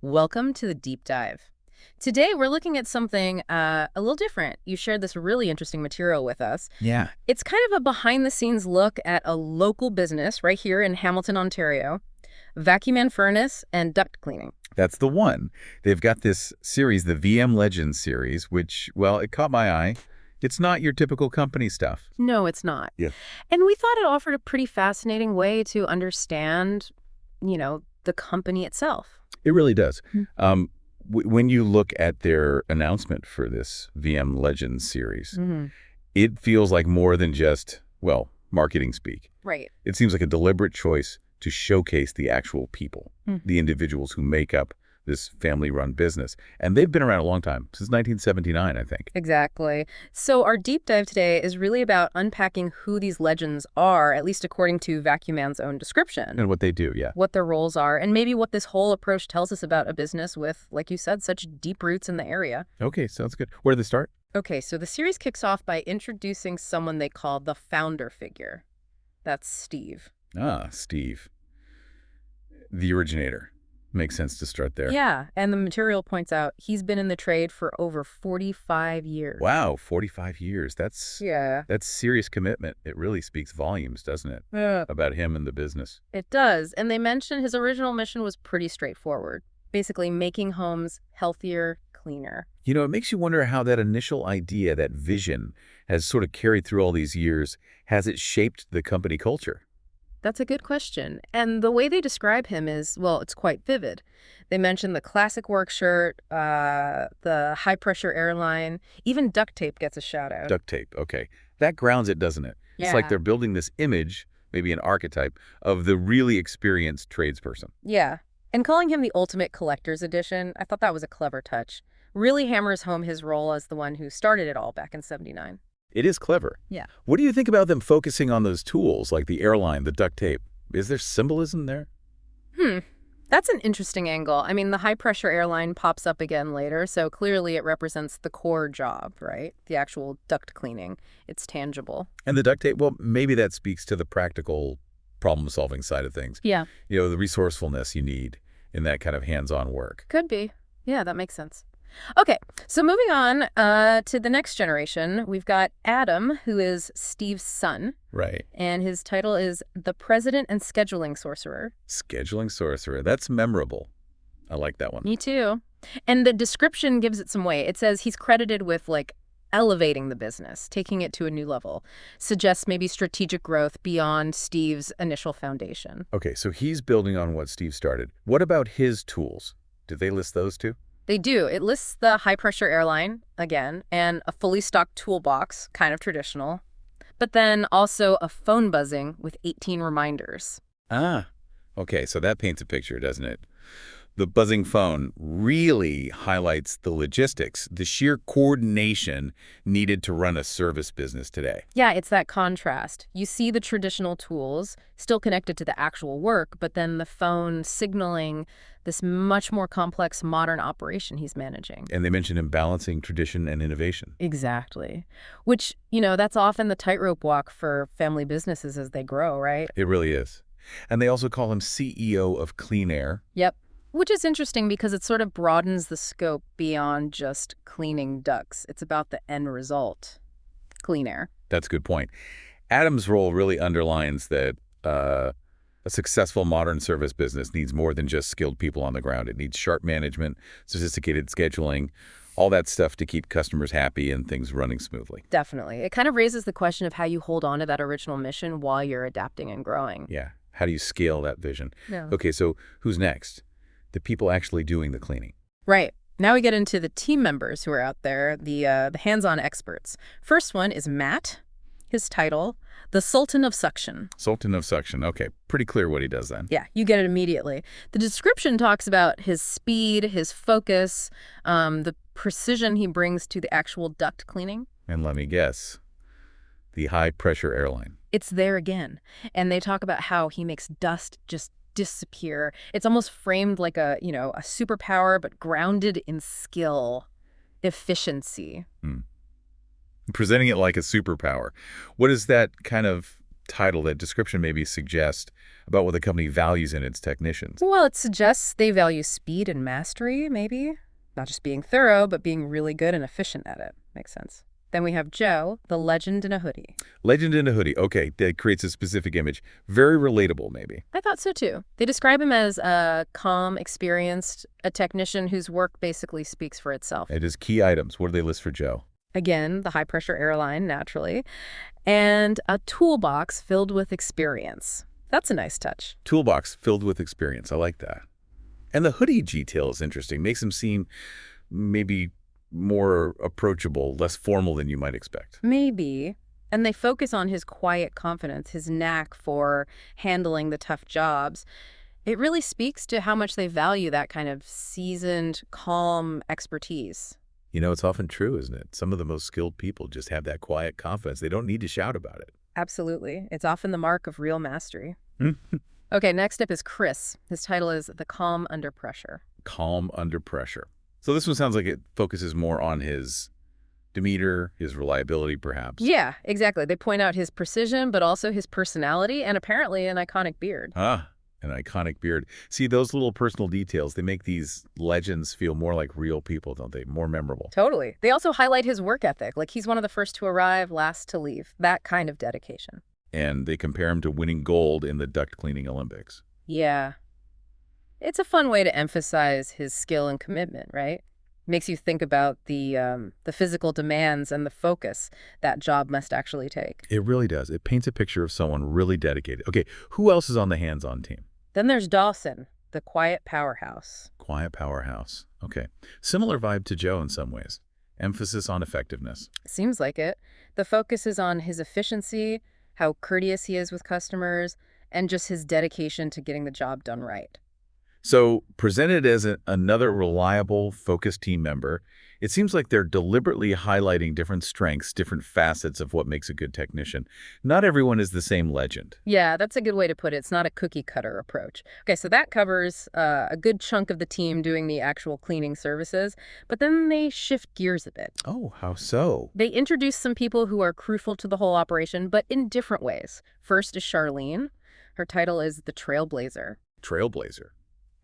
Welcome to the deep dive. Today we're looking at something a little different. You shared this really interesting material with us. Yeah, It's kind of a behind-the-scenes look at a local business right here in Hamilton, Ontario, Vacu-Man furnace and duct cleaning. that's the one. They've got this series, the VM Legends series, which, well, it caught my eye. It's not your typical company stuff. No, it's not. Yeah. And we thought it offered a pretty fascinating way to understand, the company itself. It really does. Hmm. When you look at their announcement for this VM Legends series, Mm-hmm. it feels like more than just, well, marketing speak. Right. It seems like a deliberate choice to showcase the actual people, Hmm. the individuals who make up this family-run business. And they've been around a long time, since 1979, I think. Exactly. So our deep dive today is really about unpacking who these legends are, at least according to Vacu-Man's own description. And what they do, yeah. What their roles are, and maybe what this whole approach tells us about a business with, like you said, such deep roots in the area. Okay, sounds good. Where do they start? Okay, so the series kicks off by introducing someone they call the founder figure. That's Steve. Ah, Steve. The originator. Makes sense to start there. Yeah, and the material points out he's been in the trade for over 45 years. Wow, 45 years. That's serious commitment. It really speaks volumes, doesn't it, Yeah, about him and the business. it does. And they mention his original mission was pretty straightforward. Basically making homes healthier, cleaner. You know, it makes you wonder how that initial idea, that vision, has sort of carried through all these years. Has it shaped the company culture? That's a good question. And the way they describe him is, well, it's quite vivid. They mention the classic work shirt, the high-pressure airline, even duct tape gets a shout-out. Duct tape, okay. That grounds it, doesn't it? It's like Yeah. they're building this image, maybe an archetype, of the really experienced tradesperson. Yeah. And calling him the ultimate collector's edition, I thought that was a clever touch. Really hammers home his role as the one who started it all back in '79. It is clever. Yeah. What do you think about them focusing on those tools, like the airline, the duct tape? Is there symbolism there? That's an interesting angle. I mean, the high-pressure airline pops up again later, so clearly it represents the core job, right? The actual duct cleaning. It's tangible. And the duct tape, well, maybe that speaks to the practical problem-solving side of things. Yeah. You know, the resourcefulness you need in that kind of hands-on work. Could be. Yeah, that makes sense. Okay, so moving on to the next generation, we've got Adam, who is Steve's son, Right. and his title is the President and Scheduling Sorcerer. Scheduling sorcerer. That's memorable. I like that one. Me too. And the description gives it some weight. It says he's credited with, elevating the business, taking it to a new level, suggests maybe strategic growth beyond Steve's initial foundation. Okay, so he's building on what Steve started. What about his tools? Did they list those too? They do. It lists the high-pressure airline, again, and a fully stocked toolbox, kind of traditional, but then also a phone buzzing with 18 reminders. Ah, okay, so that paints a picture, doesn't it? The buzzing phone really highlights the logistics, the sheer coordination needed to run a service business today. Yeah, it's that contrast. You see the traditional tools still connected to the actual work, but then the phone signaling this much more complex modern operation he's managing. And they mentioned him balancing tradition and innovation. Exactly. Which, that's often the tightrope walk for family businesses as they grow, right? It really is. And they also call him CEO of Clean Air. Yep. Which is interesting because it sort of broadens the scope beyond just cleaning ducts. It's about the end result, clean air. That's a good point. Adam's role really underlines that a successful modern service business needs more than just skilled people on the ground. It needs sharp management, sophisticated scheduling, all that stuff to keep customers happy and things running smoothly. Definitely. It kind of raises the question of how you hold on to that original mission while you're adapting and growing. Yeah. How do you scale that vision? Yeah. Okay, so who's next? The people actually doing the cleaning. Right. Now we get into the team members who are out there, the hands-on experts. First one is Matt. His title, the Sultan of Suction. Sultan of Suction. Okay, pretty clear what he does then. Yeah, you get it immediately. The description talks about his speed, his focus, the precision he brings to the actual duct cleaning. And let me guess, the high-pressure airline. It's there again. And they talk about how he makes dust just disappear. It's almost framed like a superpower, but grounded in skill, efficiency. Presenting it like a superpower. What does that kind of title, that description maybe suggests about what the company values in its technicians. Well, it suggests they value speed and mastery, maybe. Not just being thorough, but being really good and efficient at it. Makes sense. Then we have Joe, the legend in a hoodie. Legend in a hoodie. Okay, that creates a specific image. Very relatable, maybe. I thought so, too. They describe him as a calm, experienced, a technician whose work basically speaks for itself. And his key items, what do they list for Joe? Again, the high-pressure airline, naturally, and a toolbox filled with experience. That's a nice touch. Toolbox filled with experience. I like that. And the hoodie detail is interesting. Makes him seem maybe more approachable, less formal than you might expect. Maybe. And they focus on his quiet confidence, his knack for handling the tough jobs. It really speaks to how much they value that kind of seasoned, calm expertise. You know, it's often true, isn't it? Some of the most skilled people just have that quiet confidence. They don't need to shout about it. Absolutely. It's often the mark of real mastery. Okay, next up is Chris. His title is The Calm Under Pressure. Calm under pressure. So this one sounds like it focuses more on his demeanor, his reliability, perhaps. Yeah, exactly. They point out his precision, but also his personality and apparently an iconic beard. Ah, an iconic beard. See, those little personal details, they make these legends feel more like real people, don't they? More memorable. Totally. They also highlight his work ethic, like he's one of the first to arrive, last to leave. That kind of dedication. And they compare him to winning gold in the duct cleaning Olympics. Yeah. It's a fun way to emphasize his skill and commitment, right? Makes you think about the physical demands and the focus that job must actually take. It really does. It paints a picture of someone really dedicated. Okay, who else is on the hands-on team? Then there's Dawson, the quiet powerhouse. Quiet powerhouse. Okay. Similar vibe to Joe in some ways. Emphasis on effectiveness. Seems like it. The focus is on his efficiency, how courteous he is with customers, and just his dedication to getting the job done right. So, presented as another reliable, focused team member, it seems like they're deliberately highlighting different strengths, different facets of what makes a good technician. Not everyone is the same legend. Yeah, that's a good way to put it. It's not a cookie-cutter approach. Okay, so that covers a good chunk of the team doing the actual cleaning services, but then they shift gears a bit. Oh, how so? They introduce some people who are crucial to the whole operation, but in different ways. First is Charlene. Her title is the Trailblazer. Trailblazer.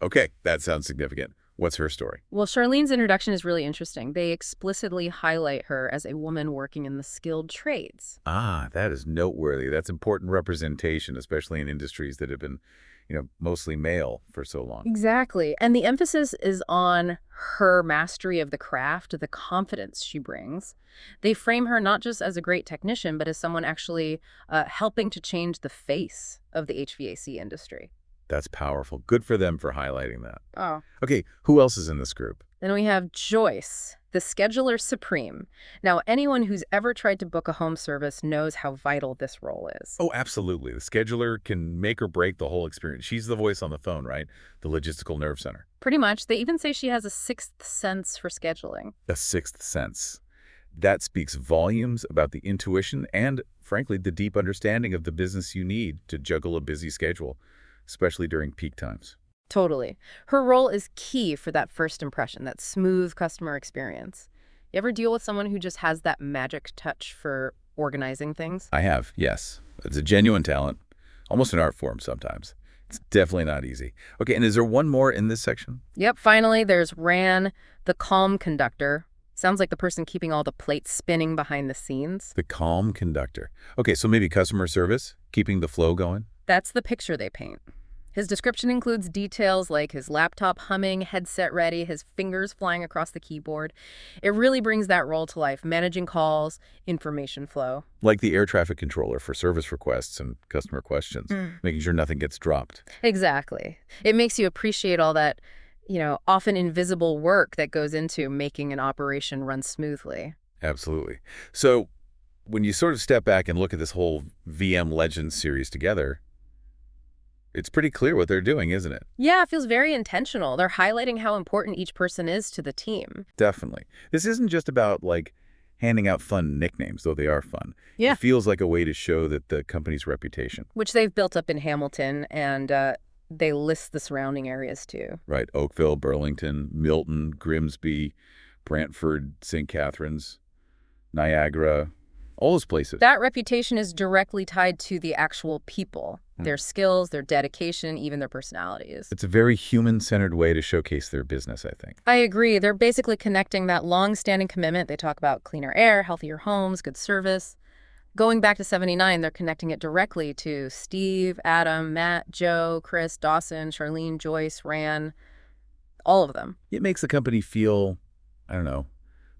Okay, that sounds significant. What's her story? Well, Charlene's introduction is really interesting. They explicitly highlight her as a woman working in the skilled trades. Ah, that is noteworthy. That's important representation, especially in industries that have been, mostly male for so long. Exactly. And the emphasis is on her mastery of the craft, the confidence she brings. They frame her not just as a great technician, but as someone actually helping to change the face of the HVAC industry. That's powerful. Good for them for highlighting that. Oh. Okay, who else is in this group? Then we have Joyce, the scheduler supreme. Now, anyone who's ever tried to book a home service knows how vital this role is. Oh, absolutely. The scheduler can make or break the whole experience. She's the voice on the phone, right? The logistical nerve center. Pretty much. They even say she has a sixth sense for scheduling. A sixth sense. That speaks volumes about the intuition and, frankly, the deep understanding of the business you need to juggle a busy schedule, especially during peak times. Totally. Her role is key for that first impression, that smooth customer experience. You ever deal with someone who just has that magic touch for organizing things? I have, yes. It's a genuine talent, almost an art form sometimes. It's definitely not easy. Okay, and is there one more in this section? Yep, finally, there's Ran, the calm conductor. Sounds like the person keeping all the plates spinning behind the scenes. The calm conductor. Okay, so maybe customer service, keeping the flow going? That's the picture they paint. His description includes details like his laptop humming, headset ready, his fingers flying across the keyboard. It really brings that role to life, managing calls, information flow. Like the air traffic controller for service requests and customer questions, making sure nothing gets dropped. Exactly. It makes you appreciate all that, often invisible work that goes into making an operation run smoothly. Absolutely. So when you sort of step back and look at this whole VM Legends series together, it's pretty clear what they're doing, isn't it? Yeah, it feels very intentional. They're highlighting how important each person is to the team. Definitely. This isn't just about, handing out fun nicknames, though they are fun. Yeah. It feels like a way to show that the company's reputation. Which they've built up in Hamilton, and they list the surrounding areas, too. Right. Oakville, Burlington, Milton, Grimsby, Brantford, St. Catharines, Niagara, all those places. That reputation is directly tied to the actual people, their skills, their dedication, even their personalities. It's a very human-centered way to showcase their business, I think. I agree. They're basically connecting that long-standing commitment. They talk about cleaner air, healthier homes, good service. Going back to 79, they're connecting it directly to Steve, Adam, Matt, Joe, Chris, Dawson, Charlene, Joyce, Ran, all of them. It makes the company feel, I don't know,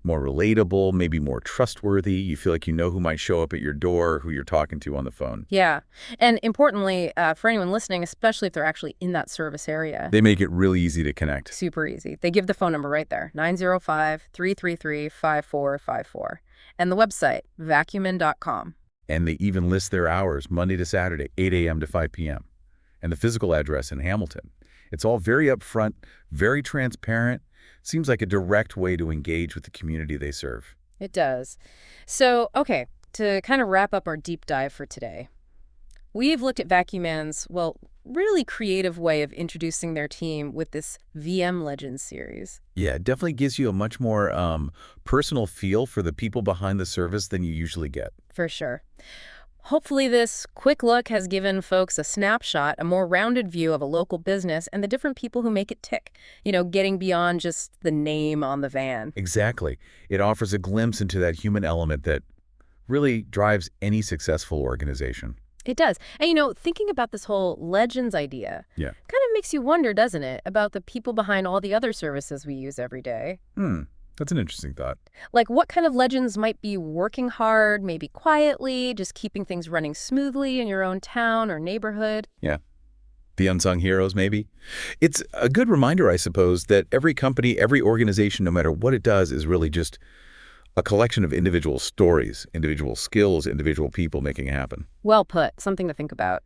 more relatable, maybe more trustworthy. You feel like you know who might show up at your door, who you're talking to on the phone. Yeah. And importantly, for anyone listening, especially if they're actually in that service area, They make it really easy to connect. super easy. They give the phone number right there, 905-333-5454. And the website, vacuuman.com. And they even list their hours, Monday to Saturday, 8 a.m. to 5 p.m. And the physical address in Hamilton. It's all very upfront, very transparent. Seems like a direct way to engage with the community they serve. It does. So, okay, to kind of wrap up our deep dive for today, we've looked at Vacu-Man's, well, really creative way of introducing their team with this VM Legends series. Yeah, it definitely gives you a much more personal feel for the people behind the service than you usually get. For sure. Hopefully this quick look has given folks a snapshot, a more rounded view of a local business and the different people who make it tick, getting beyond just the name on the van. Exactly. It offers a glimpse into that human element that really drives any successful organization. It does. And, thinking about this whole Legends idea Yeah. kind of makes you wonder, doesn't it, about the people behind all the other services we use every day. That's an interesting thought. Like, what kind of legends might be working hard, maybe quietly, just keeping things running smoothly in your own town or neighborhood? Yeah. The unsung heroes, maybe. It's a good reminder, I suppose, that every company, every organization, no matter what it does, is really just a collection of individual stories, individual skills, individual people making it happen. Well put. Something to think about.